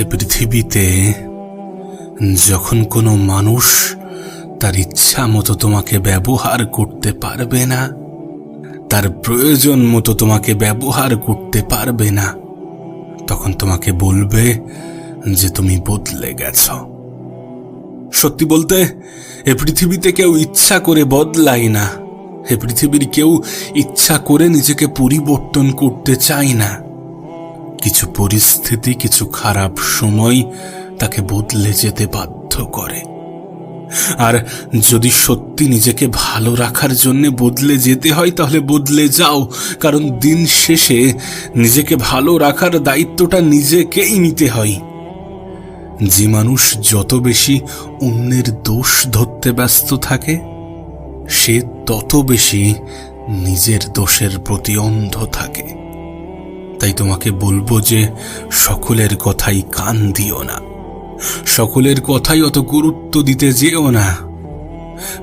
এ পৃথিবীতে যখন কোনো মানুষ তার ইচ্ছা মতো তোমাকে ব্যবহার করতে পারবে না, তার প্রয়োজন মতো তোমাকে ব্যবহার করতে পারবে না, তখন তোমাকে বলবে যে তুমি বদলে গেছ। সত্যি বলতে এ পৃথিবীতে কেউ ইচ্ছা করে বদলায় না। এ পৃথিবীর কেউ ইচ্ছা করে নিজেকে পরিবর্তন করতে চায় না। কিছু পরিস্থিতি, কিছু খারাপ সময় তাকে বদলে যেতে বাধ্য করে। আর যদি সত্যি নিজেকে ভালো রাখার জন্য বদলে যেতে হয় তাহলে বদলে যাও, কারণ দিন শেষে নিজেকে ভালো রাখার দায়িত্বটা নিজেকেই নিতে হয়। যে মানুষ যত বেশি অন্যের দোষ ধরতে ব্যস্ত থাকে সে তত বেশি নিজের দোষের প্রতি অন্ধ থাকে। তাই তোমাকে বলবো যে সকলের কথাই কান দিও না, সকলের কথাই অত গুরুত্ব দিতে যেও না।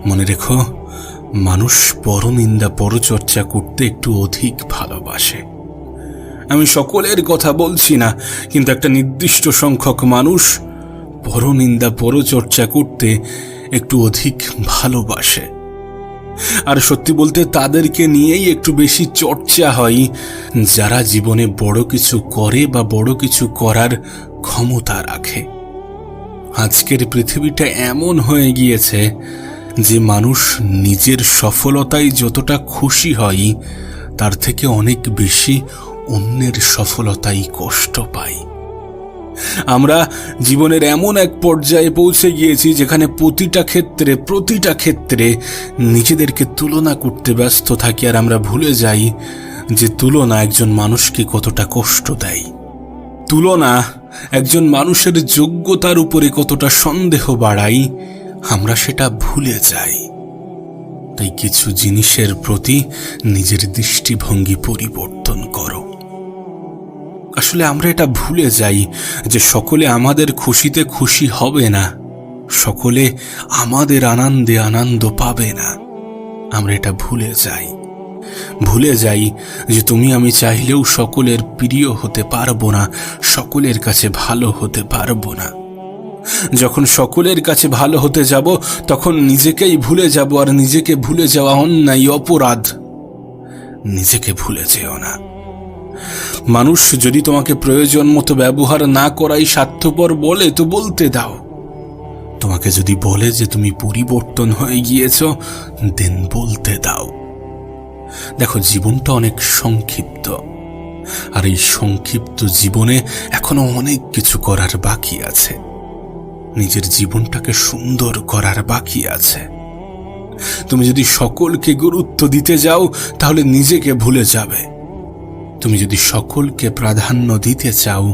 মনে রেখো, মানুষ পরনিন্দা পরচর্চা করতে একটু অধিক ভালোবাসে। আমি সকলের কথা বলছি না, কিন্তু একটা নির্দিষ্ট সংখ্যক মানুষ পরনিন্দা পরচর্চা করতে একটু অধিক ভালোবাসে। আর সত্যি বলতে তাদেরকে নিয়েই একটু বেশি চর্চা হয়, যারা জীবনে বড় কিছু করে বা বড় কিছু করার ক্ষমতা রাখে। আজকের পৃথিবীটা এমন হয়ে গিয়েছে যে মানুষ নিজের সফলতায় যতটা খুশি হয় তার থেকে অনেক বেশি অন্যের সফলতায় কষ্ট পায়। আমরা জীবনের এমন এক পর্যায়ে পৌঁছে গিয়েছি যেখানে প্রতিটা ক্ষেত্রে নিজেদেরকে তুলনা করতে ব্যস্ত থাকি, আর আমরা ভুলে যাই যে তুলনা একজন মানুষকে কতটা কষ্ট দেয়। তুলনা একজন মানুষের যোগ্যতার উপরে কতটা সন্দেহ বাড়ায়, আমরা সেটা ভুলে যাই। তাই কিছু জিনিসের প্রতি নিজের দৃষ্টিভঙ্গি পরিবর্তন করো। আসলে আমরা এটা ভুলে যাই যে সকলে আমাদের খুশিতে খুশি হবে না, সকলে আমাদের আনন্দে আনন্দ পাবে না। আমরা এটা ভুলে যাই যে তুমি আমি চাইলেও সকলের প্রিয় হতে পারবো না, সকলের কাছে ভালো হতে পারবো না। যখন সকলের কাছে ভালো হতে যাব তখন নিজেকেই ভুলে যাব, আর নিজেকে ভুলে যাওয়া অন্যায়, অপরাধ। নিজেকে ভুলে যেও না। মানুষ যদি তোমাকে প্রয়োজন মতো ব্যবহার না করাই স্বার্থপর বলে তো বলতে দাও। তোমাকে যদি বলে যে তুমি পরিবর্তন হয়ে গিয়েছ, দেন বলতে দাও। দেখো, জীবনটা অনেক সংক্ষিপ্ত, আর এই সংক্ষিপ্ত জীবনে এখনো অনেক কিছু করার বাকি আছে। নিজের জীবনটাকে সুন্দর করার বাকি আছে। তুমি যদি সকলকে গুরুত্ব দিতে যাও তাহলে নিজেকে ভুলে যাবে। তুমি যদি সকলকে প্রাধান্য দিতে চাও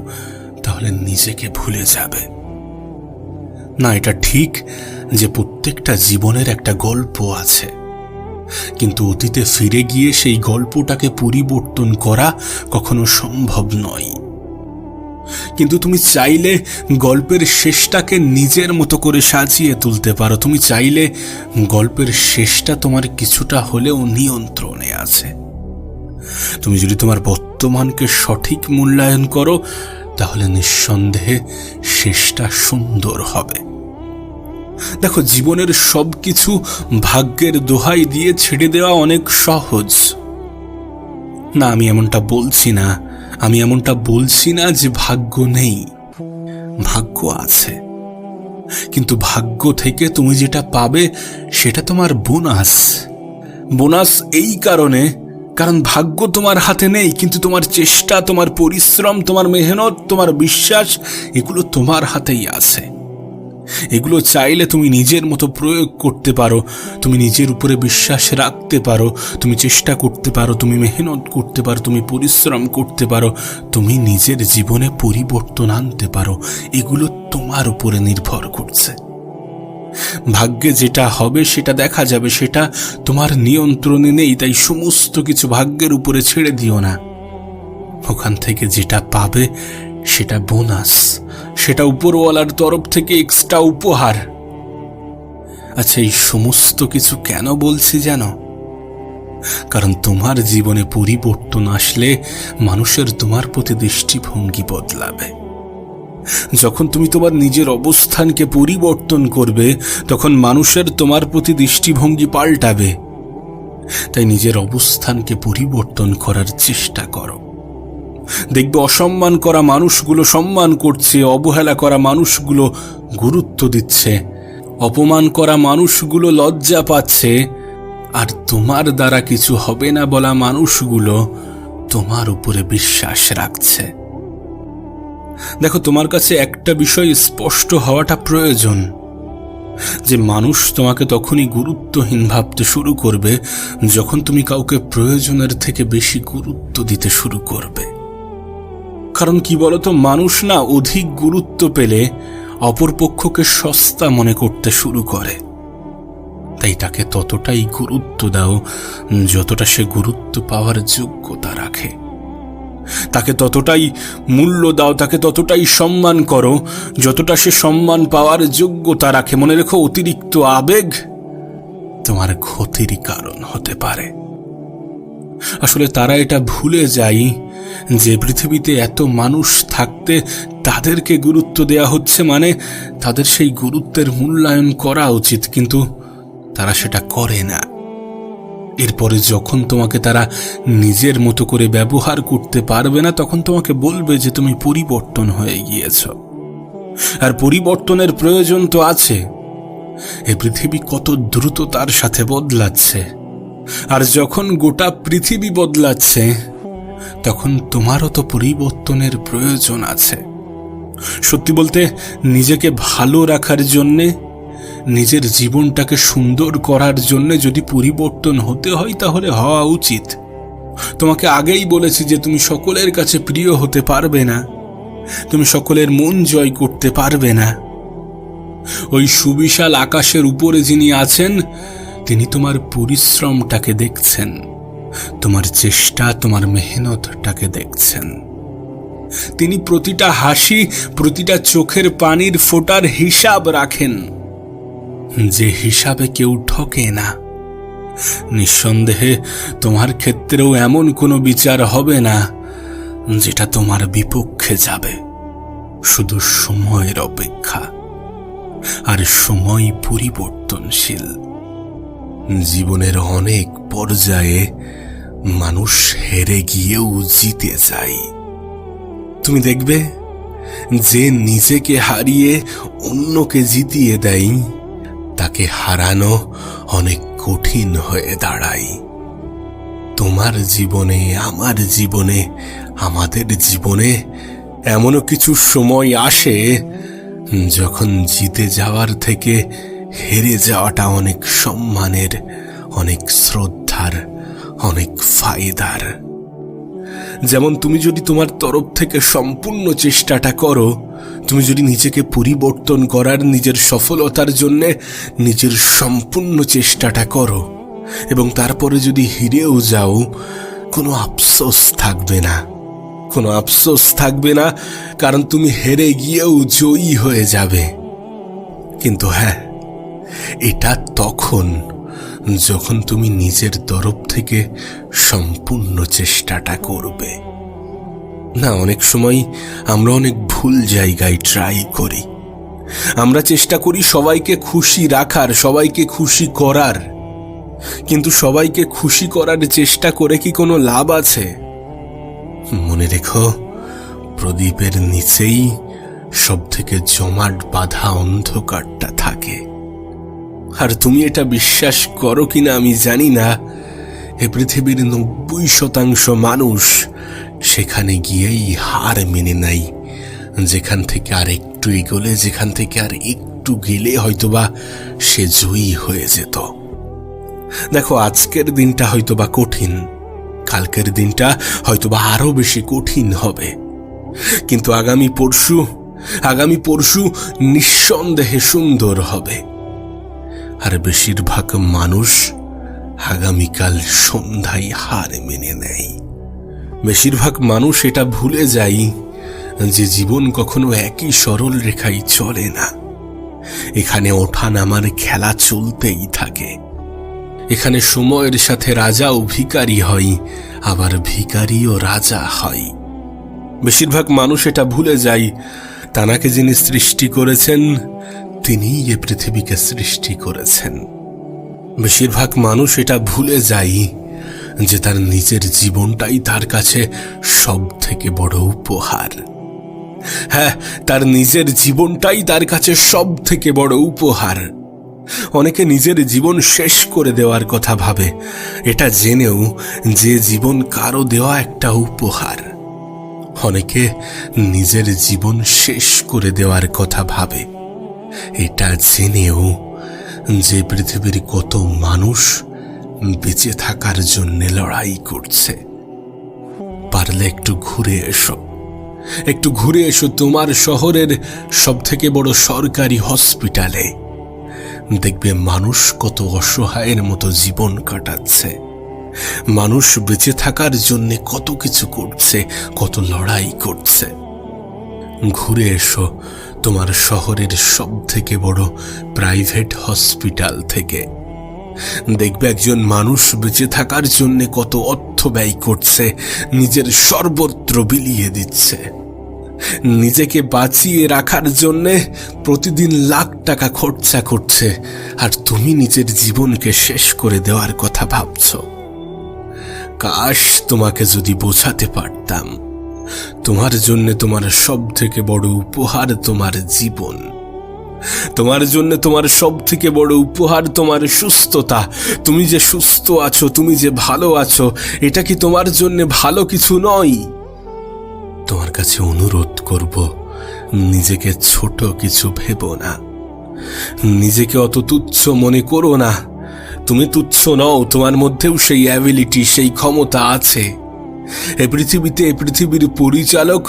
তাহলে নিজেকে ভুলে যাবে। না, এটা ঠিক যে প্রত্যেকটা জীবনের একটা গল্প আছে, কিন্তু অতীতে ফিরে গিয়ে সেই গল্পটাকে পরিবর্তন করা কখনো সম্ভব নয়। কিন্তু তুমি চাইলে গল্পের শেষটাকে নিজের মতো করে সাজিয়ে তুলতে পারো। তুমি চাইলে গল্পের শেষটা তোমার কিছুটা হলেও নিয়ন্ত্রণে আছে। তুমি যদি তোমার বর্তমানকে সঠিক মূল্যায়ন করো তাহলে নিঃসন্দেহে শেষটা সুন্দর হবে। দেখো, জীবনের সবকিছু ভাগ্যের দোহাই দিয়ে ছেড়ে দেওয়া অনেক সহজ না। আমি এমনটা বলছি না যে ভাগ্য নেই, ভাগ্য আছে। কিন্তু ভাগ্য থেকে তুমি যেটা পাবে সেটা তোমার বোনাস এই কারণ ভাগ্য তোমার হাতে নেই, কিন্তু তোমার চেষ্টা, তোমার পরিশ্রম, তোমার মেহনত, তোমার বিশ্বাস, এগুলো তোমার হাতেই আছে। এগুলো চাইলে তুমি নিজের মতো প্রয়োগ করতে পারো। তুমি নিজের উপরে বিশ্বাস রাখতে পারো, তুমি চেষ্টা করতে পারো, তুমি মেহনত করতে পারো, তুমি পরিশ্রম করতে পারো, তুমি নিজের জীবনে পরিবর্তন আনতে পারো। এগুলো তোমার উপরে নির্ভর করছে। ভাগ্যে যেটা হবে সেটা দেখা যাবে, সেটা তোমার নিয়ন্ত্রণে নেই। তাই সমস্ত কিছু ভাগ্যের উপরে ছেড়ে দিও না। ওখান থেকে যেটা পাবে সেটা বোনাস, সেটা উপরওয়ালার তরফ থেকে এক্সট্রা উপহার। আচ্ছা, এই সমস্ত কিছু কেন বলছি জানো? কারণ তোমার জীবনে পরিবর্তন আসলে মানুষের তোমার প্রতি দৃষ্টিভঙ্গি বদলাবে। যখন তুমি তোমার নিজের অবস্থানকে পরিবর্তন করবে, তখন মানুষের তোমার প্রতি দৃষ্টিভঙ্গি পাল্টাবে। তাই নিজের অবস্থানকে পরিবর্তন করার চেষ্টা করো। দেখবে অসম্মান করা মানুষগুলো সম্মান করছে, অবহেলা করা মানুষগুলো গুরুত্ব দিচ্ছে, অপমান করা মানুষগুলো লজ্জা পাচ্ছে, আর তোমার দ্বারা কিছু হবে না বলা মানুষগুলো তোমার উপরে বিশ্বাস রাখছে। দেখো, তোমার কাছে একটা বিষয় স্পষ্ট হওয়াটা প্রয়োজন, যে মানুষ তোমাকে তখনই গুরুত্বহীন ভাবতে শুরু করবে যখন তুমি কাউকে প্রয়োজনের থেকে বেশি গুরুত্ব দিতে শুরু করবে। কারণ কি বলতো, মানুষ না অধিক গুরুত্ব পেলে অপরপক্ষকে সস্তা মনে করতে শুরু করে। তাই তাকে ততটাই গুরুত্ব দাও যতটা সে গুরুত্ব পাওয়ার যোগ্যতা রাখে। তাকে ততটাই মূল্য দাও, তাকে ততটাই সম্মান করো যতটা সে সম্মান পাওয়ার যোগ্যতা রাখে। মনে রেখো, অতিরিক্ত আবেগ তোমার ক্ষতির কারণ হতে পারে। আসলে তারা এটা ভুলে যায় যে পৃথিবীতে এত মানুষ থাকতে তাদেরকে গুরুত্ব দেয়া হচ্ছে, মানে তাদের সেই গুরুত্বের মূল্যায়ন করা উচিত, কিন্তু তারা সেটা করে না। এরপরে যখন তোমাকে তারা নিজের মতো করে ব্যবহার করতে পারবে না, তখন তোমাকে বলবে যে তুমি পরিবর্তন হয়ে গিয়েছ। আর পরিবর্তনের প্রয়োজন তো আছে। এই পৃথিবী কত দ্রুততার সাথে বদলাচ্ছে, আর যখন গোটা পৃথিবী বদলাচ্ছে তখন তোমারও তো পরিবর্তনের প্রয়োজন আছে। সত্যি বলতে, নিজেকে ভালো রাখার জন্যে, নিজের জীবনটাকে সুন্দর করার জন্য যদি পরিবর্তন হতে হয় তাহলে হওয়া উচিত। তোমাকে আগেই বলেছি যে তুমি সকলের কাছে প্রিয় হতে পারবে না, তুমি সকলের মন জয় করতে পারবে না। ওই সুবিশাল আকাশের উপরে যিনি আছেন তিনি তোমার পরিশ্রমটাকে দেখছেন, তোমার চেষ্টা, তোমার মেহনতটাকে দেখছেন। তিনি প্রতিটা হাসি, প্রতিটা চোখের পানির ফোঁটার হিসাব রাখেন, যে হিসাবে কেউ ঠকে না। নিঃসন্দেহে তোমার ক্ষেত্রেও এমন কোনো বিচার হবে না যেটা তোমার বিপক্ষে যাবে। শুধু সময়ের অপেক্ষা, আর সময় পরিবর্তনশীল। জীবনের অনেক পর্যায়ে মানুষ হেরে গিয়েও জিতে যায়। তুমি দেখবে, যে নিজেকে হারিয়ে অন্যকে জিতিয়ে দেয় তাকে হারানো অনেক কঠিন হয়ে দাঁড়ায়। তোমার জীবনে, আমার জীবনে, আমাদের জীবনে এমনও কিছু সময় আসে যখন জিতে যাওয়ার থেকে হেরে যাওয়াটা অনেক সম্মানের, অনেক শ্রদ্ধার, অনেক ফায়দার। যেমন তুমি যদি তোমার তরফ থেকে সম্পূর্ণ চেষ্টাটা করো, তুমি যদি নিজেকে পরিবর্তন করার, নিজের সফলতার জন্য নিজের সম্পূর্ণ চেষ্টাটা করো এবং তারপরে যদি হেরেও যাও, কোনো আফসোস থাকবে না, কোনো আফসোস থাকবে না, কারণ তুমি হেরে গিয়েও জয়ী হয়ে যাবে। কিন্তু হ্যাঁ, এটা তখন যখন তুমি নিজের তরফ থেকে সম্পূর্ণ চেষ্টাটা করবে। না, অনেক সময় আমরা অনেক ভুল জায়গায় ট্রাই করি। আমরা চেষ্টা করি সবাইকে খুশি রাখার, সবাইকে খুশি করার, কিন্তু সবাইকে খুশি করার চেষ্টা করে কি কোনো লাভ আছে? মনে রেখো, প্রদীপের নিচেই সব থেকে জমাট বাঁধা অন্ধকারটা থাকে। আর তুমি এটা বিশ্বাস করো কিনা আমি জানি না, এ পৃথিবীর 90% মানুষ সেখানে গিয়েই হার মেনে নেয়, যেখান থেকে আর একটু এগোলে, যেখান থেকে আর একটু গেলে হয়তোবা সে জয়ী হয়ে যেত। দেখো, আজকের দিনটা হয়তোবা কঠিন, কালকের দিনটা হয়তোবা আরো বেশি কঠিন হবে, কিন্তু আগামী পরশু নিঃসন্দেহে সুন্দর হবে। আর বেশিরভাগ মানুষ আগামীকাল সন্ধ্যায় হার মেনে নেয়। বেশিরভাগ মানুষ এটা ভুলে যায় যে জীবন কখনো একই সরল রেখায় চলে না। এখানে ওঠা নামার খেলা চলতেই থাকে। এখানে সময়ের সাথে রাজাও ভিখারি হয়, আবার ভিখারিও রাজা হয়। বেশিরভাগ মানুষ এটা ভুলে যায়, তানাকে যিনি সৃষ্টি করেছেন তিনিই এ পৃথিবীকে সৃষ্টি করেছেন। বেশিরভাগ মানুষ এটা ভুলে যায় যে তার নিজের জীবনটাই তার কাছে সব থেকে বড় উপহার। হ্যাঁ, তার নিজের জীবনটাই তার কাছে সব থেকে বড় উপহার। অনেকে নিজের জীবন শেষ করে দেওয়ার কথা ভাবে, এটা জেনেও যে জীবন কারো দেওয়া একটা উপহার। অনেকে নিজের জীবন শেষ করে দেওয়ার কথা ভাবে, এটা জেনেও যে পৃথিবীর কত মানুষ বেঁচে থাকার জন্য লড়াই করছে। পারলে একটু ঘুরে এসো, একটু ঘুরে এসো তোমার শহরের সব থেকে বড় সরকারি হসপিটালে। দেখবে মানুষ কত অসহায়ের মতো জীবন কাটাচ্ছে, মানুষ বেঁচে থাকার জন্য কত কিছু করছে, কত লড়াই করছে। ঘুরে এসো তোমার শহরের সব থেকে বড় প্রাইভেট হসপিটাল থেকে। দেখবে একজন মানুষ বেঁচে থাকার জন্য কত অর্থ ব্যয় করছে, নিজের সর্বত্র বিলিয়ে দিচ্ছে। নিজেকে বাঁচিয়ে রাখার জন্যে প্রতিদিন লাখ টাকা খরচা করছে, আর তুমি নিজের জীবনকে শেষ করে দেওয়ার কথা ভাবছ। কাশ তোমাকে যদি বোঝাতে পারতাম তোমার জন্য তোমার সব থেকে বড় উপহার তোমার জীবন, তোমার জন্য তোমার সব থেকে বড় উপহার তোমার সুস্থতা। তুমি যে সুস্থ আছো, তুমি যে ভালো আছো, এটা কি তোমার জন্য ভালো কিছু নয়? তোমার কাছে অনুরোধ করব, নিজেকে ছোট কিছু ভেবো না, নিজেকে অত তুচ্ছ মনে করো না। তুমি তুচ্ছ নও, তোমার মধ্যেও সেই অ্যাবিলিটি, সেই ক্ষমতা আছে। এই পৃথিবীতে এই পৃথিবীর পরিচালক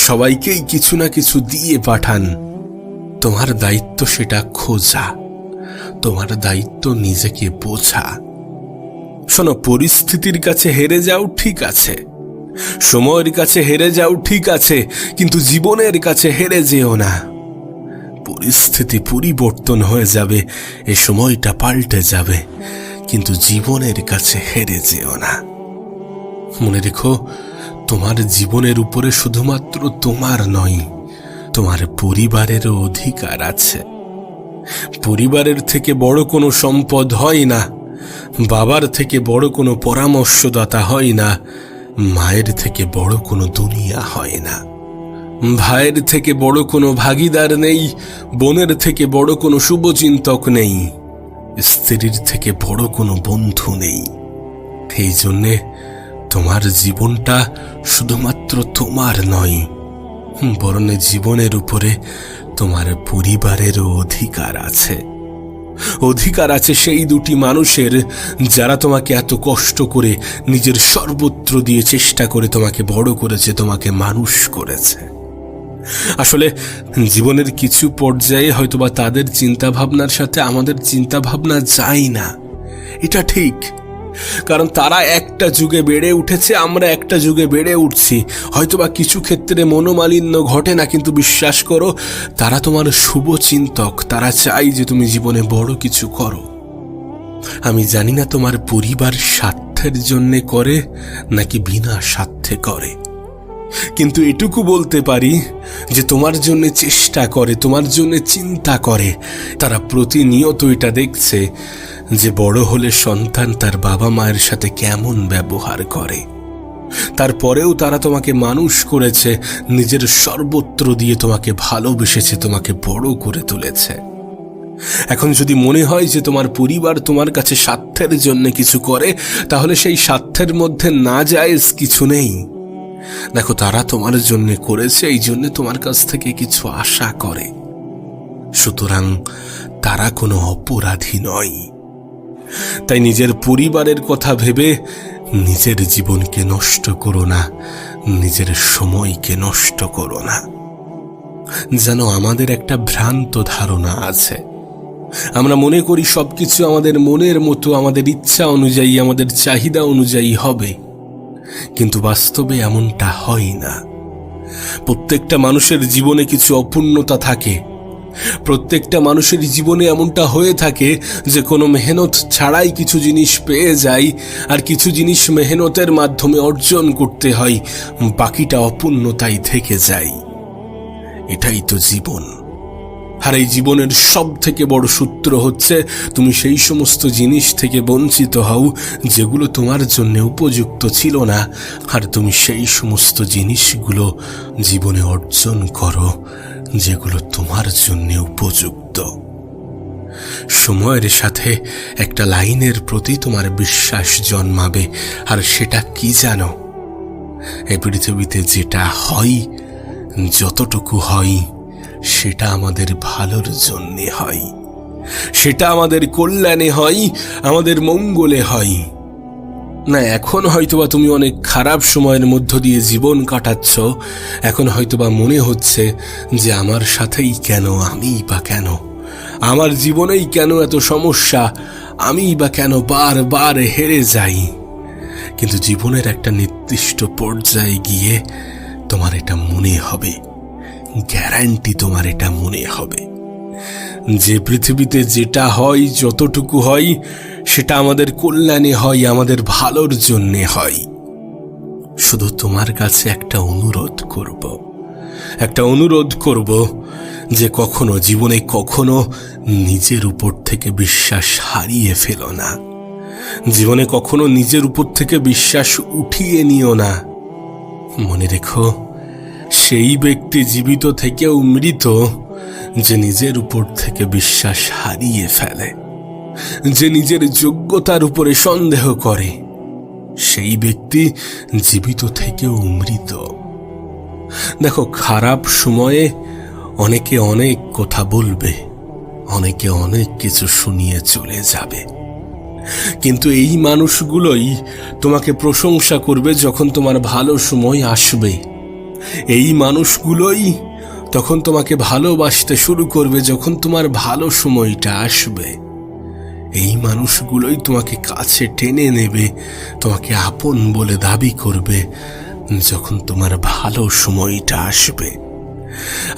সবাইকেই কিছু না কিছু দিয়ে পাঠান। তোমার দায়িত্ব সেটা খোঁজা, তোমার দায়িত্ব নিজেকে বোঝা। শোনো, পরিস্থিতির কাছে হেরে যাও ঠিক আছে, সময়ের কাছে হেরে যাও ঠিক আছে, কিন্তু জীবনের কাছে হেরে যেও না। পরিস্থিতি পরিবর্তন হয়ে যাবে, এ সময়টা পাল্টে যাবে, কিন্তু জীবনের কাছে হেরে যেও না। মনে রেখো, তোমার জীবনের উপরে শুধুমাত্র তোমার নয়, তোমার পরিবারেরও অধিকার আছে। পরিবারের থেকে বড় কোনো সম্পদ হয় না, বাবার থেকে বড় কোনো পরামর্শদাতা হয় না, মায়ের থেকে বড় কোনো দুনিয়া হয় না, ভাইয়ের থেকে বড় কোনো ভাগিদার নেই, বোনের থেকে বড় কোনো শুভচিন্তক নেই, স্ত্রীর থেকে বড় কোনো বন্ধু নেই। এই জন্যে তোমার জীবনটা শুধুমাত্র তোমার নয়, বরং জীবনের উপরে তোমার পরিবারেরও অধিকার আছে। অধিকার আছে সেই দুটি মানুষের যারা তোমাকে এত কষ্ট করে নিজের সর্বত্র দিয়ে চেষ্টা করে তোমাকে বড় করেছে, তোমাকে মানুষ করেছে। আসলে জীবনের কিছু পর্যায়ে হয়তোবা তাদের চিন্তা ভাবনার সাথে আমাদের চিন্তা ভাবনা যায় না, এটা ঠিক। কারণ তারা একটা যুগে বেড়ে উঠেছে, আমরা একটা যুগে বেড়ে উঠছি। হয়তোবা কিছু ক্ষেত্রে মনোমালিন্য ঘটে না, কিন্তু বিশ্বাস করো, তারা তোমার শুভচিন্তক, তারা চাই যে তুমি জীবনে বড় কিছু করো। আমি জানি না তোমার পরিবার স্বার্থের জন্যে করে নাকি বিনা স্বার্থে করে, কিন্তু এটুকু বলতে পারি যে তোমার জন্য চেষ্টা করে, তোমার জন্য চিন্তা করে। তারা প্রতিনিয়ত এটা দেখছে যে বড় হলে সন্তান তার বাবা মায়ের সাথে কেমন ব্যবহার করে। তারপরেও তারা তোমাকে মানুষ করেছে, নিজের সর্বত্র দিয়ে তোমাকে ভালোবেসেছে, তোমাকে বড় করে তুলেছে। এখন যদি মনে হয় যে তোমার পরিবার তোমার কাছে স্বার্থের জন্য কিছু করে, তাহলে সেই স্বার্থের মধ্যে নাজায়েজ কিছু নেই। দেখো, তারা তোমার জন্য করেছে, এই জন্য তোমার কাছ থেকে কিছু আশা করে, সুতরাং তারা কোনো অপরাধী নয়। তাই নিজের পরিবারের কথা ভেবে নিজের জীবনকে নষ্ট করো না, নিজের সময়কে নষ্ট করো না। যেন আমাদের একটা ভ্রান্ত ধারণা আছে, আমরা মনে করি সবকিছু আমাদের মনের মতো, আমাদের ইচ্ছা অনুযায়ী, আমাদের চাহিদা অনুযায়ী হবে, কিন্তু বাস্তবে এমনটা হয় না। প্রত্যেকটা মানুষের জীবনে কিছু অপূর্ণতা থাকে, প্রত্যেকটা মানুষের জীবনে এমনটা হয়ে থাকে যে কোনো মেহনত ছাড়াই কিছু জিনিস পেয়ে যায়, আর কিছু জিনিস মেহনতের মাধ্যমে অর্জন করতে হয়, বাকিটা অপূর্ণতাই থেকে যায়। এটাই তো জীবন। আর এই জীবনের সব থেকে বড় সূত্র হচ্ছে তুমি সেই সমস্ত জিনিস থেকে বঞ্চিত হও যেগুলো তোমার জন্য উপযুক্ত ছিল না, আর তুমি সেই সমস্ত জিনিসগুলো জীবনে অর্জন করো যেগুলো তোমার জন্য উপযুক্ত। সময়ের সাথে একটা লাইনের প্রতি তোমার বিশ্বাস জন্মাবে, আর সেটা কি জানো? এই পৃথিবীতে যেটা হয়, যতটুকু হয়, সেটা আমাদের ভালোর জন্যে হয়, সেটা আমাদের কল্যাণে হয়, আমাদের মঙ্গলে হয়। না, এখন হয়তোবা তুমি অনেক খারাপ সময়ের মধ্য দিয়ে জীবন কাটাচ্ছ, এখন হয়তোবা মনে হচ্ছে যে আমার সাথেই কেন, আমিই বা কেন, আমার জীবনেই কেন এত সমস্যা, আমিই বা কেন বারবার হেরে যাই। কিন্তু জীবনের একটা নির্দিষ্ট পর্যায়ে গিয়ে তোমার এটা মনে হবে, গ্যারান্টি তোমার এটা মনে হবে যে পৃথিবীতে যেটা হয়, যতটুকু হয়, সেটা আমাদের কল্যাণে হয়, আমাদের ভালোর জন্যে হয়। শুধু তোমার কাছে একটা অনুরোধ করব যে কখনো জীবনে কখনো নিজের উপর থেকে বিশ্বাস হারিয়ে ফেলো না, জীবনে কখনো নিজের উপর থেকে বিশ্বাস উঠিয়ে নিও না। মনে রেখো, সেই ব্যক্তি জীবিত থেকেও মৃত যে নিজের উপর থেকে বিশ্বাস হারিয়ে ফেলে, যে নিজের যোগ্যতার উপরে সন্দেহ করে, সেই ব্যক্তি জীবিত থেকেও মৃত। দেখো, খারাপ সময়ে অনেকে অনেক কথা বলবে, অনেকে অনেক কিছু শুনিয়ে চলে যাবে, কিন্তু এই মানুষগুলোই তোমাকে প্রশংসা করবে যখন তোমার ভালো সময় আসবে। এই মানুষগুলোই তখন তোমাকে ভালোবাসতে শুরু করবে যখন তোমার ভালো সময়টা আসবে। এই মানুষগুলোই তোমাকে কাছে টেনে নেবে, তোমাকে আপন বলে দাবি করবে যখন তোমার ভালো সময়টা আসবে।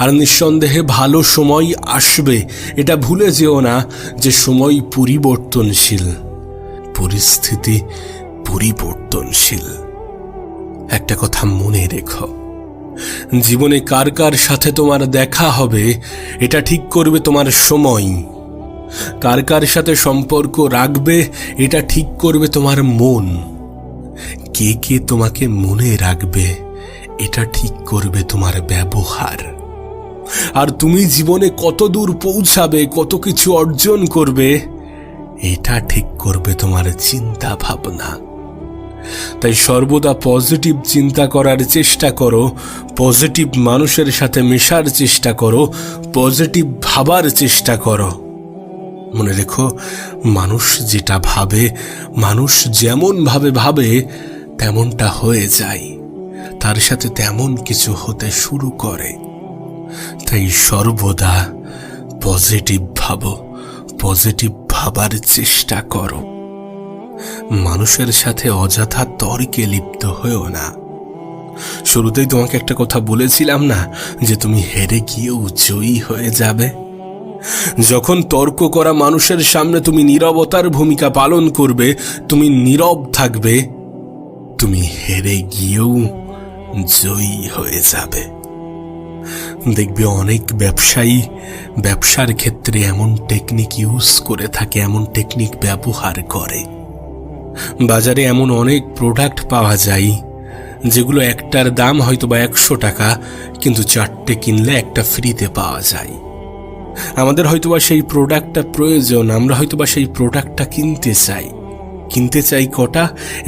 আর নিঃসন্দেহে ভালো সময় আসবে, এটা ভুলে যেও না যে সময় পরিবর্তনশীল, পরিস্থিতি পরিবর্তনশীল। একটা কথা মনে রেখো, জীবনে কার কার সাথে তোমার দেখা হবে এটা ঠিক করবে তোমার সময়, কার কার সাথে সম্পর্ক রাখবে এটা ঠিক করবে তোমার মন, কে কে তোমাকে মনে রাখবে এটা ঠিক করবে তোমার ব্যবহার, আর তুমি জীবনে কত দূর পৌঁছাবে, কত কিছু অর্জন করবে এটা ঠিক করবে তোমার চিন্তা ভাবনা। তাই সর্বদা পজিটিভ চিন্তা করার চেষ্টা করো, পজিটিভ মানুষের সাথে মেশার চেষ্টা করো, পজিটিভ ভাবার চেষ্টা করো। মনে রেখো, মানুষ যেটা ভাবে, মানুষ যেমন ভাবে তেমনটা হয়ে যায়, তার সাথে তেমন কিছু হতে শুরু করে। তাই সর্বদা পজিটিভ ভাবো, পজিটিভ ভাবার চেষ্টা করো। মানুষের সাথে অযথা তর্কে লিপ্ত হয়েও না। শুরুতেই তোমাকে একটা কথা বলেছিলাম না যে তুমি হেরে গিয়েও জয়ী হয়ে যাবে? যখন তর্ক করা মানুষের সামনে তুমি নীরবতার ভূমিকা পালন করবে, তুমি নীরব থাকবে, তুমি হেরে গিয়েও জয়ী হয়ে যাবে। দেখবে অনেক ব্যবসায়ী ব্যবসার ক্ষেত্রে এমন টেকনিক ইউজ করে থাকে, এমন টেকনিক ব্যবহার করে। বাজারে এমন অনেক প্রোডাক্ট পাওয়া যায় যেগুলো একটার দাম হয়তো বা 100 টাকা, কিন্তু 4টে কিনলে একটা ফ্রিতে পাওয়া যায়। আমাদের হয়তোবা সেই প্রোডাক্টটা প্রয়োজন, আমরা হয়তোবা সেই প্রোডাক্টটা কিনতে চাই কটা,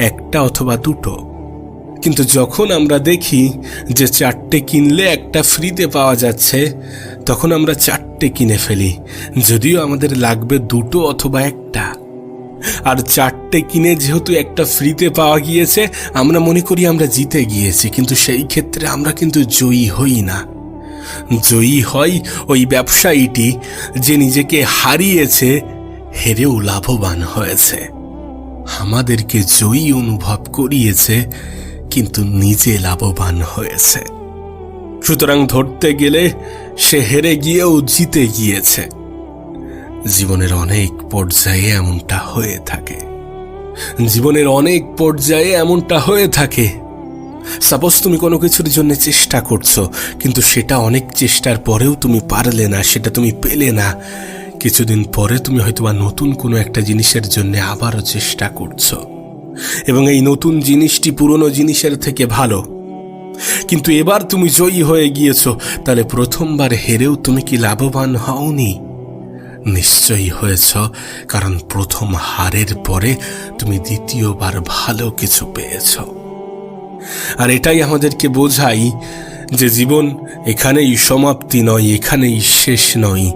একটা অথবা 2টো। কিন্তু যখন আমরা দেখি যে 4টে কিনলে একটা ফ্রিতে পাওয়া যাচ্ছে, তখন আমরা 4টে কিনে ফেলি, যদিও আমাদের লাগবে 2টো অথবা একটা। আর 4টে কিনে যেহেতু একটা ফ্রিতে পাওয়া গিয়েছে, আমরা মনে করি আমরা জিতে গিয়েছি, কিন্তু সেই ক্ষেত্রে আমরা কিন্তু জয়ী হই না। জয়ী হয় ওই ব্যবসায়ীটি যে নিজেকে হারিয়েছে, হেরেও লাভবান হয়েছে, আমাদেরকে জয়ী অনুভব করিয়েছে, কিন্তু নিজে লাভবান হয়েছে। সুতরাং ধরতে গেলে সে হেরে গিয়েও জিতে গিয়েছে। জীবনের অনেক পর্যায়ে এমনটা হয়ে থাকে, জীবনের অনেক পর্যায়ে এমনটা হয়ে থাকে। সাপোজ তুমি কোনো কিছুর জন্য চেষ্টা করছো, কিন্তু সেটা অনেক চেষ্টার পরেও তুমি পারলে না, সেটা তুমি পেলে না। কিছুদিন পরে তুমি হয়তোবা নতুন কোনো একটা জিনিসের জন্য আবারও চেষ্টা করছো, এবং এই নতুন জিনিসটি পুরনো জিনিসের থেকে ভালো, কিন্তু এবার তুমি জয়ী হয়ে গিয়েছো। তাহলে প্রথমবার হেরেও তুমি কি লাভবান হওনি? নিশ্চয়ই হয়েছ, কারণ প্রথম হারের পরে তুমি দ্বিতীয়বার ভালো কিছু পেয়েছ। আর এটাই আমাদেরকে বোঝাই যে জীবন এখানেই সমাপ্তি নয়, এখানেই শেষ নয়,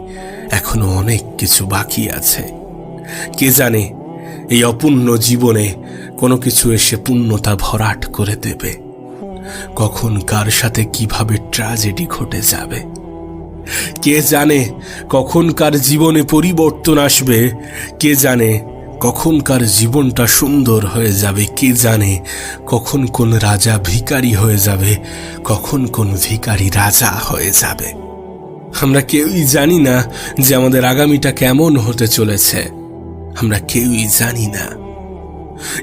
এখনো অনেক কিছু বাকি আছে। কে জানে এই অপূর্ণ জীবনে কোনো কিছু এসে পূর্ণতা ভরাট করে দেবে। কখন কার সাথে কিভাবে ট্র্যাজেডি ঘটে যাবে, কে জানে কখন কার জীবনে পরিবর্তন আসবে, কে জানে কখন কার জীবনটা সুন্দর হয়ে যাবে, কে জানে কখন কোন রাজা ভিখারি হয়ে যাবে, কখন কোন ভিখারি রাজা হয়ে যাবে। আমরা কেউই জানি না যে আমাদের আগামীটা কেমন হতে চলেছে, আমরা কেউই জানি না।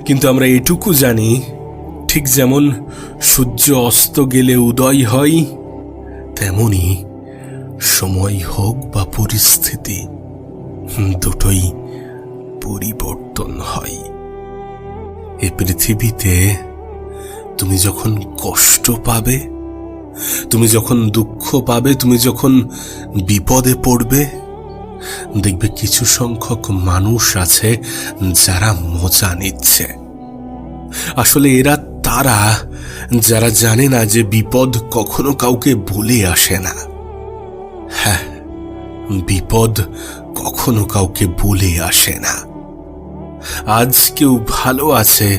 কিন্তু আমরা এটুকু জানি, ঠিক যেমন সূর্য অস্ত গেলে উদয় হয়, তেমনি সময় হোক বা পরিস্থিতি, দুটোই পরিবর্তন হয়। এই পৃথিবীতে তুমি যখন কষ্ট পাবে, তুমি যখন দুঃখ পাবে, তুমি যখন বিপদে পড়বে, দেখবে কিছু সংখ্যক মানুষ আছে যারা মজা নিচ্ছে। আসলে এরা তারা যারা জানে না যে বিপদ কখনো কাউকে বলে আসে না। হ্যাঁ, বিপদ কখনো কাউকে বলে আসে না। আজ কেউ ভালো আছে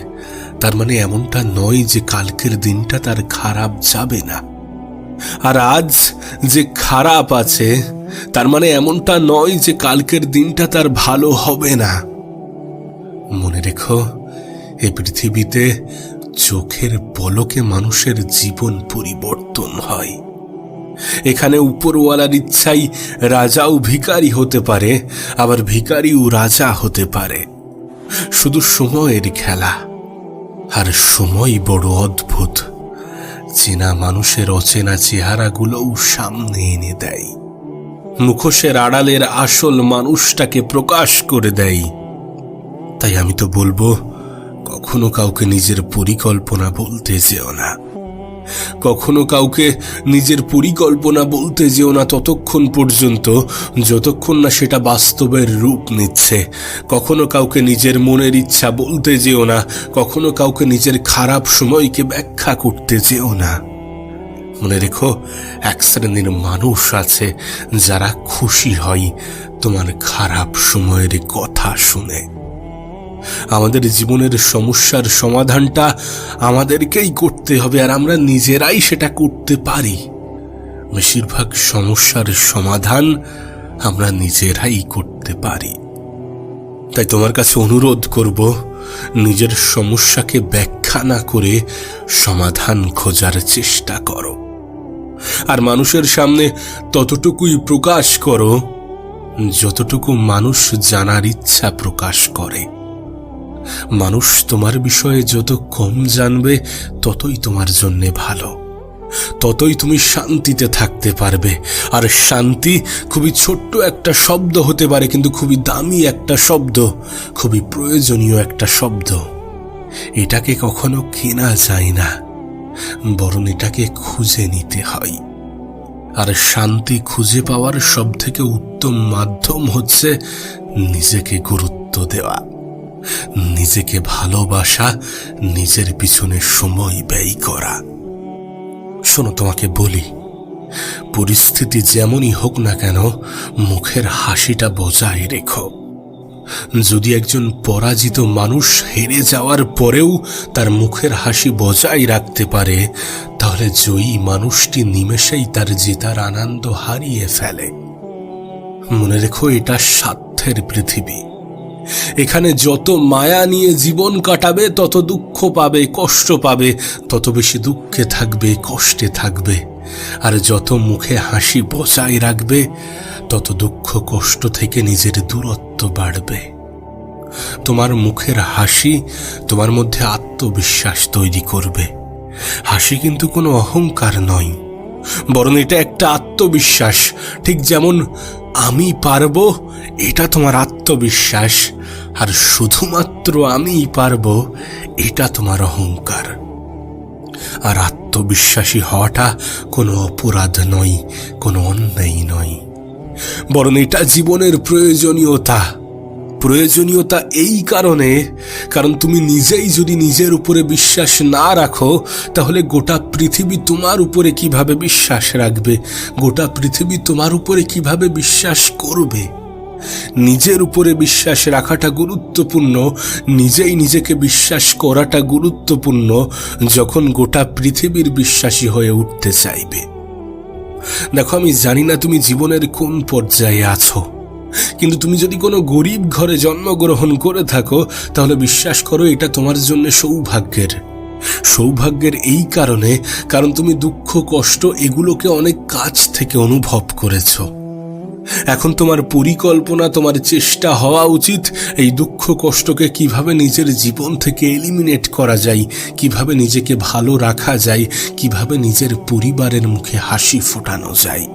তার মানে এমনটা নয় যে কালকের দিনটা তার খারাপ যাবে না, আর আজ যে খারাপ আছে তার মানে এমনটা নয় যে কালকের দিনটা তার ভালো হবে না। মনে রেখো, এই পৃথিবীতে চোখের পলকে মানুষের জীবন পরিবর্তন হয়। এখানে উপরওয়ালার ইচ্ছাই রাজাও ভিখারি হতে পারে, আবার ভিখারিও রাজা হতে পারে। শুধু সময়ের খেলা। আর সময় বড় অদ্ভুত, চেনা মানুষের অচেনা চেহারাগুলোও সামনে এনে দেয়, মুখোশের আড়ালের আসল মানুষটাকে প্রকাশ করে দেয়। তাই আমি তো বলবো, কখনো কাউকে নিজের পরিকল্পনা বলতে যেও না, কখনো কাউকে নিজের পরিকল্পনা বলতে যেও না ততক্ষণ পর্যন্ত যতক্ষণ না সেটা বাস্তবের রূপ নিচ্ছে। কখনো কাউকে নিজের মনের ইচ্ছা বলতে যেও না, কখনো কাউকে নিজের খারাপ সময়কে ব্যাখ্যা করতে যেও না। মনে রেখো, এক শ্রেণীর মানুষ আছে যারা খুশি হয় তোমার খারাপ সময়ের কথা শুনে। আমাদের জীবনের সমস্যার সমাধানটা আমাদেরকেই করতে হবে, আর আমরা নিজেরাই সেটা করতে পারি। বেশিরভাগ সমস্যার সমাধান আমরা নিজেরাই করতে পারি। তাই তোমার কাছে অনুরোধ করব, নিজের সমস্যাকে ব্যাখ্যা না করে সমাধান খোঁজার চেষ্টা করো, আর মানুষের সামনে ততটুকুই প্রকাশ করো যতটুকু মানুষ জানার ইচ্ছা প্রকাশ করে। মানুষ তোমার বিষয়ে যত কম জানবে ততই তোমার জন্য ভালো, ততই তুমি শান্তিতে থাকতে পারবে। আর শান্তি খুবই ছোট্ট একটা শব্দ হতে পারে, কিন্তু খুবই দামি একটা শব্দ, খুবই প্রয়োজনীয় একটা শব্দ। এটাকে কখনো কেনা যায় না, বরং এটাকে খুঁজে নিতে হয়। আর শান্তি খুঁজে পাওয়ার সবথেকে উত্তম মাধ্যম হচ্ছে নিজেকে গুরুত্ব দেওয়া, নিজেকে ভালোবাসা, নিজের পিছনে সময় ব্যয় করা। শোনো, তোমাকে বলি, পরিস্থিতি যেমনই হোক না কেন, মুখের হাসিটা বজায় রেখো। যদি একজন পরাজিত মানুষ হেরে যাওয়ার পরেও তার মুখের হাসি বজায় রাখতে পারে, তাহলে জয়ী মানুষটি নিমেষেই তার জেতার আনন্দ হারিয়ে ফেলে। মনে রেখো, এটা স্বার্থের পৃথিবী। এখানে যত মায়া নিয়ে জীবন কাটাবে তত দুঃখ পাবে, কষ্ট পাবে, তত বেশি দুঃখে থাকবে, কষ্টে থাকবে। আর যত মুখে হাসি বজায় রাখবে তত দুঃখ কষ্ট থেকে নিজের দূরত্ব বাড়বে। তোমার মুখের হাসি তোমার মধ্যে আত্মবিশ্বাস তৈরি করবে, হাসি কিন্তু কোনো অহংকার নয়, বরং এটা একটা আত্মবিশ্বাস। ঠিক যেমন আমি পারবো, এটা তোমার আত্মবিশ্বাস, আর শুধুমাত্র আমিই পারবো, এটা তোমার অহংকার। আর আত্মবিশ্বাসী হওয়াটা কোনো অপরাধ নয়, কোনো অন্যায় নয়, বরং এটা জীবনের প্রয়োজনীয়তা। প্রয়োজনীয়তা এই কারণ তুমি নিজেই যদি নিজের উপরে বিশ্বাস না রাখো, তাহলে গোটা পৃথিবী তোমার উপরে কিভাবে বিশ্বাস রাখবে? গোটা পৃথিবী তোমার উপরে কিভাবে বিশ্বাস করবে? নিজের উপরে বিশ্বাস রাখাটা গুরুত্বপূর্ণ, নিজেই নিজেকে বিশ্বাস করাটা গুরুত্বপূর্ণ, যখন গোটা পৃথিবীর বিশ্বাসী হয়ে উঠতে চাইবে। দেখো, আমি জানি না তুমি জীবনের কোন পর্যায়ে আছো, কিন্তু তুমি যদি কোনো গরিব ঘরে জন্মগ্রহণ করে থাকো, তাহলে বিশ্বাস করো এটা তোমার জন্য সৌভাগ্যের এই কারণ তুমি দুঃখ কষ্ট এগুলোকে অনেক কাছ থেকে অনুভব করেছো। এখন তোমার পরিকল্পনা, তোমার চেষ্টা হওয়া উচিত এই দুঃখ কষ্টকে কিভাবে নিজের জীবন থেকে এলিমিনেট করা যায়, কিভাবে নিজেকে ভালো রাখা যায়, কিভাবে নিজের পরিবারের মুখে হাসি ফোটানো যায়।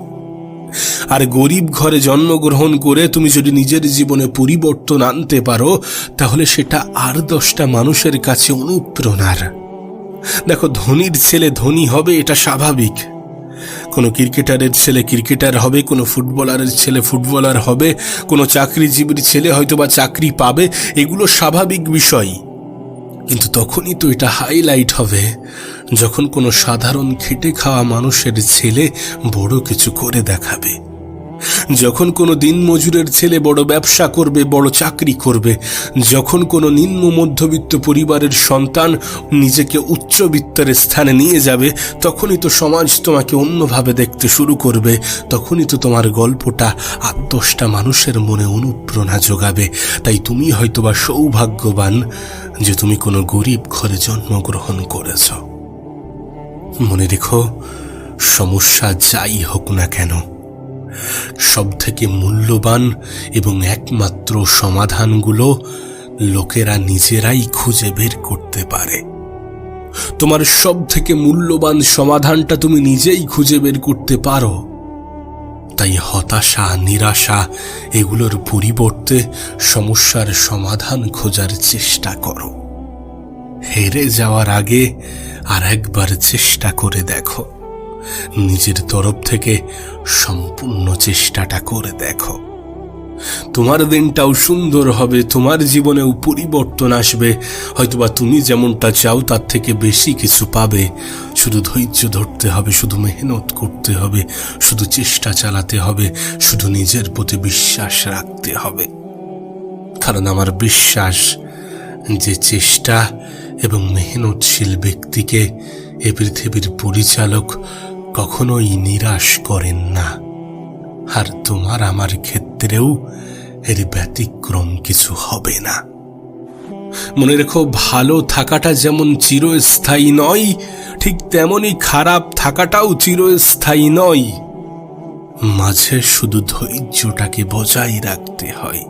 আর গরিব ঘরে জন্মগ্রহণ করে তুমি যদি নিজের জীবনে পরিবর্তন আনতে পারো, তাহলে সেটা আর 10টা মানুষের কাছে অনুপ্রেরণার। দেখো, ধনীর ছেলে ধনী হবে, এটা স্বাভাবিক। কোনো ক্রিকেটারের ছেলে ক্রিকেটার হবে, কোনো ফুটবলারের ছেলে ফুটবলার হবে, কোনো চাকরিজীবীর ছেলে হয়তোবা চাকরি পাবে, এগুলো স্বাভাবিক বিষয়। কিন্তু তখনই তো এটা হাইলাইট হবে যখন কোনো সাধারণ খেটে খাওয়া মানুষের ছেলে বড় কিছু করে দেখাবে, যখন কোনো দিনমজুরের ছেলে বড় ব্যবসা করবে, বড় চাকরি করবে, যখন কোনো নিম্ন মধ্যবিত্ত পরিবারের সন্তান নিজেকে উচ্চবিত্তের স্থানে নিয়ে যাবে, তখনই তো সমাজ তোমাকে অন্যভাবে দেখতে শুরু করবে। তখনই তো তোমার গল্পটা 10টা মানুষের মনে অনুপ্রেরণা যোগাবে। তাই তুমি হয়তোবা সৌভাগ্যবান যে তুমি কোনো গরিব ঘরে জন্মগ্রহণ করেছ। মনে রেখো, সমস্যা যাই হোক না কেন, সবথেকে মূল্যবান এবং একমাত্র সমাধানগুলো লোকেরা নিজেরাই খুঁজে বের করতে পারে। তোমার সবথেকে মূল্যবান সমাধানটা তুমি নিজেই খুঁজে বের করতে পারো। তাই হতাশা, নিরাশা এগুলোর পরিবর্তে সমস্যার সমাধান খোঁজার চেষ্টা করো। হেরে যাওয়ার আগে আর একবার চেষ্টা করে দেখো, নিজের তরফ থেকে সম্পূর্ণ চেষ্টাটা করে দেখো। তোমার দিনটাও সুন্দর হবে, তোমার জীবনেও পরিবর্তন আসবে। হয়তোবা তুমি যেমনটা চাও তার থেকে বেশি কিছু পাবে। শুধু ধৈর্য ধরতে হবে, শুধু মেহনত করতে হবে, শুধু চেষ্টা চালাতে হবে, শুধু নিজের প্রতি বিশ্বাস রাখতে হবে। কারণ আমার বিশ্বাস যে চেষ্টা এবং মেহনতশীল ব্যক্তিকে এ পৃথিবীর পরিচালক কখনোই নিরাশ করেন না। আর তোমার আমার ক্ষেত্রেও এর ব্যতিক্রম কিছু হবে না। মনে রেখো, ভালো থাকাটা যেমন চিরস্থায়ী নয়, ঠিক তেমনই খারাপ থাকাটাও চিরস্থায়ী নয়। মাঝে শুধু ধৈর্যটাকে বজায় রাখতে হয়।